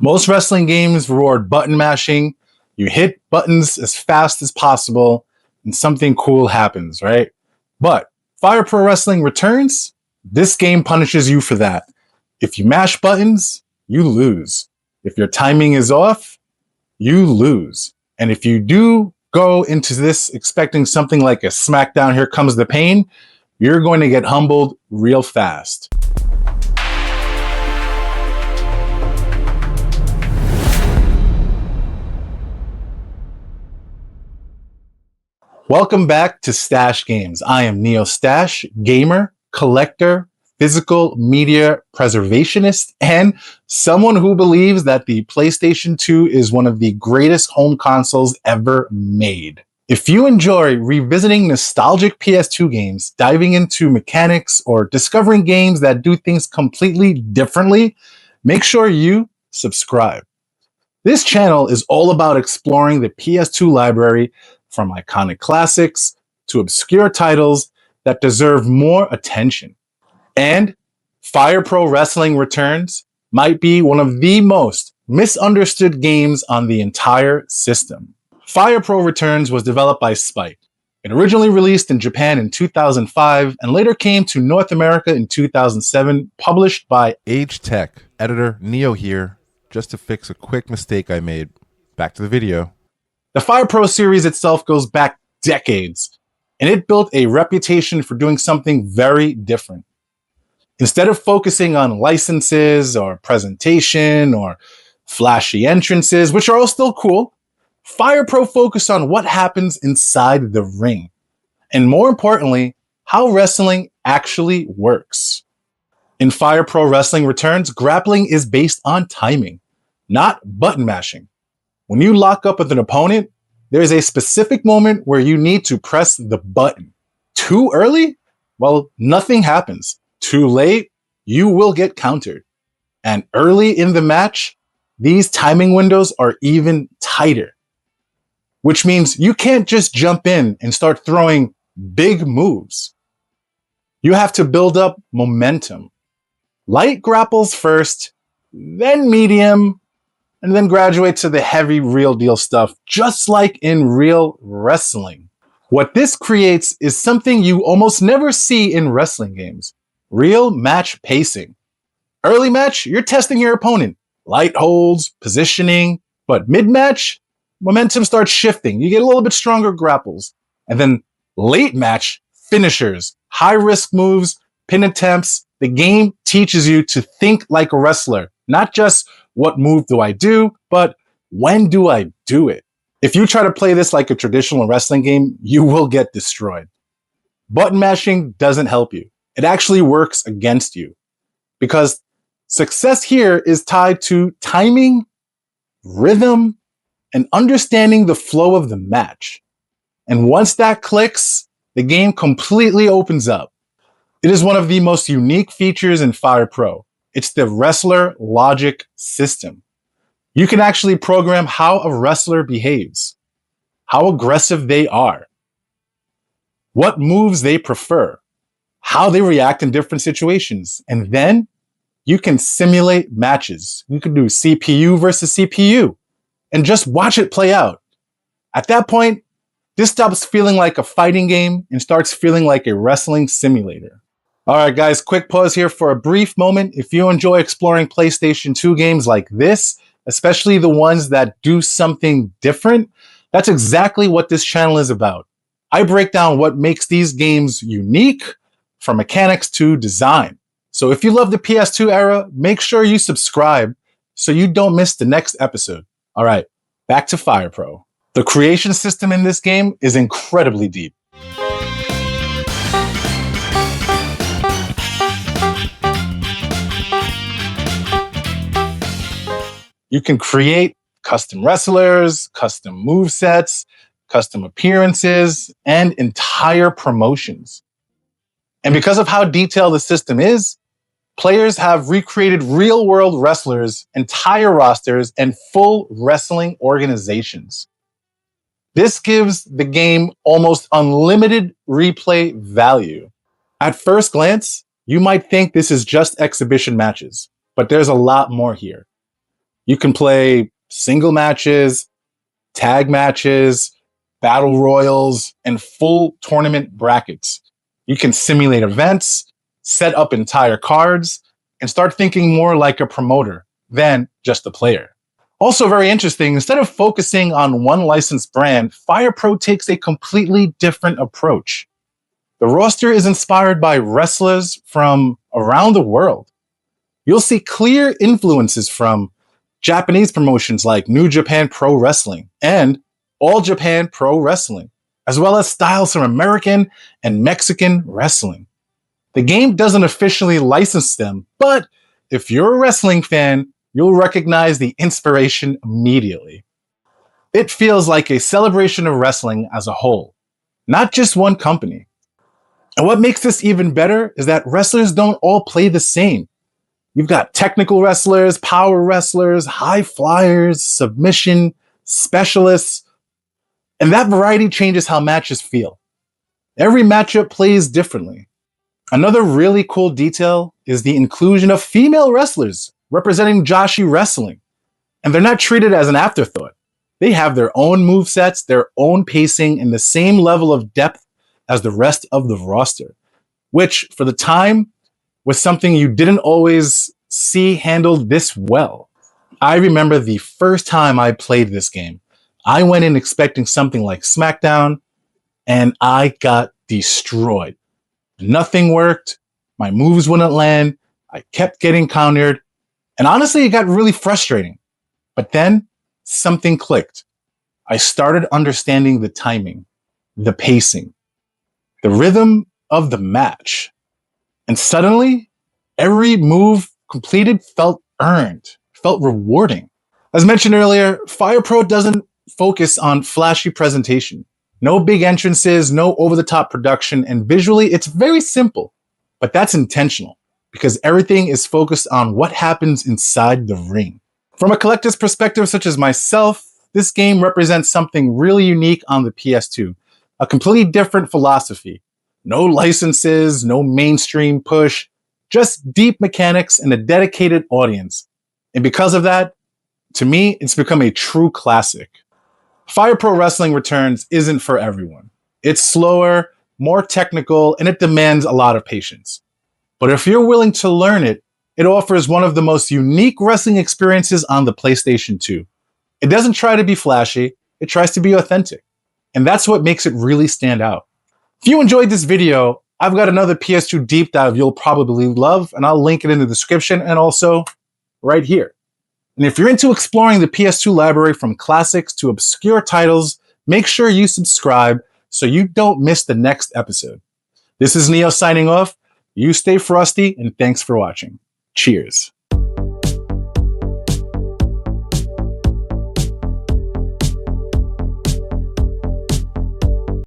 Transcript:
Most wrestling games reward button mashing. You hit buttons as fast as possible and something cool happens, right? But Fire Pro Wrestling Returns, this game punishes you for that. If you mash buttons, you lose. If your timing is off, you lose. And if you do go into this expecting something like a SmackDown, Here Comes the Pain, you're going to get humbled real fast. Welcome back to Stache Games. I am Neo Stache, gamer, collector, physical media preservationist, and someone who believes that the PlayStation 2 is one of the greatest home consoles ever made. If you enjoy revisiting nostalgic PS2 games, diving into mechanics, or discovering games that do things completely differently, make sure you subscribe. This channel is all about exploring the PS2 library, from iconic classics to obscure titles that deserve more attention. And Fire Pro Wrestling Returns might be one of the most misunderstood games on the entire system. Fire Pro Returns was developed by Spike. It originally released in Japan in 2005 and later came to North America in 2007, published by Agetec. Editor Neo here, just to fix a quick mistake I made. Back to the video. The Fire Pro series itself goes back decades, and it built a reputation for doing something very different. Instead of focusing on licenses or presentation or flashy entrances, which are all still cool, Fire Pro focused on what happens inside the ring, and more importantly, how wrestling actually works. In Fire Pro Wrestling Returns, grappling is based on timing, not button mashing. When you lock up with an opponent, there's a specific moment where you need to press the button. Too early? Well, nothing happens. Too late? You will get countered. And early in the match, these timing windows are even tighter, which means you can't just jump in and start throwing big moves. You have to build up momentum. Light grapples first, then medium, and then graduate to the heavy real deal stuff, just like in real wrestling. What this creates is something you almost never see in wrestling games: real match pacing. Early match, you're testing your opponent. Light holds, positioning, but mid-match, momentum starts shifting. You get a little bit stronger grapples. And then late match, finishers, high-risk moves, pin attempts. The game teaches you to think like a wrestler, not just what move do I do, but when do I do it? If you try to play this like a traditional wrestling game, you will get destroyed. Button mashing doesn't help you. It actually works against you, because success here is tied to timing, rhythm, and understanding the flow of the match. And once that clicks, the game completely opens up. It is one of the most unique features in Fire Pro. It's the wrestler logic system. You can actually program how a wrestler behaves, how aggressive they are, what moves they prefer, how they react in different situations. And then you can simulate matches. You can do CPU versus CPU and just watch it play out. At that point, this stops feeling like a fighting game and starts feeling like a wrestling simulator. All right, guys, quick pause here for a brief moment. If you enjoy exploring PlayStation 2 games like this, especially the ones that do something different, that's exactly what this channel is about. I break down what makes these games unique, from mechanics to design. So if you love the PS2 era, make sure you subscribe so you don't miss the next episode. All right, back to Fire Pro. The creation system in this game is incredibly deep. You can create custom wrestlers, custom movesets, custom appearances, and entire promotions. And because of how detailed the system is, players have recreated real-world wrestlers, entire rosters, and full wrestling organizations. This gives the game almost unlimited replay value. At first glance, you might think this is just exhibition matches, but there's a lot more here. You can play single matches, tag matches, battle royals, and full tournament brackets. You can simulate events, set up entire cards, and start thinking more like a promoter than just a player. Also very interesting, instead of focusing on one licensed brand, Fire Pro takes a completely different approach. The roster is inspired by wrestlers from around the world. You'll see clear influences from Japanese promotions like New Japan Pro Wrestling and All Japan Pro Wrestling, as well as styles from American and Mexican wrestling. The game doesn't officially license them, but if you're a wrestling fan, you'll recognize the inspiration immediately. It feels like a celebration of wrestling as a whole, not just one company. And what makes this even better is that wrestlers don't all play the same. You've got technical wrestlers, power wrestlers, high flyers, submission, specialists, and that variety changes how matches feel. Every matchup plays differently. Another really cool detail is the inclusion of female wrestlers representing Joshi wrestling. And they're not treated as an afterthought. They have their own movesets, their own pacing, and the same level of depth as the rest of the roster, which for the time was something you didn't always see handled this well. I remember the first time I played this game, I went in expecting something like SmackDown, and I got destroyed. Nothing worked. My moves wouldn't land. I kept getting countered. And honestly, it got really frustrating. But then something clicked. I started understanding the timing, the pacing, the rhythm of the match. And suddenly, every move completed felt earned, felt rewarding. As mentioned earlier, Fire Pro doesn't focus on flashy presentation. No big entrances, no over-the-top production, and visually, it's very simple. But that's intentional, because everything is focused on what happens inside the ring. From a collector's perspective, such as myself, this game represents something really unique on the PS2. A completely different philosophy. No licenses, no mainstream push, just deep mechanics and a dedicated audience. And because of that, to me, it's become a true classic. Fire Pro Wrestling Returns isn't for everyone. It's slower, more technical, and it demands a lot of patience. But if you're willing to learn it, it offers one of the most unique wrestling experiences on the PlayStation 2. It doesn't try to be flashy, it tries to be authentic. And that's what makes it really stand out. If you enjoyed this video, I've got another PS2 deep dive you'll probably love, and I'll link it in the description and also right here. And if you're into exploring the PS2 library from classics to obscure titles, make sure you subscribe so you don't miss the next episode. This is Neo signing off. You stay frosty, and thanks for watching. Cheers.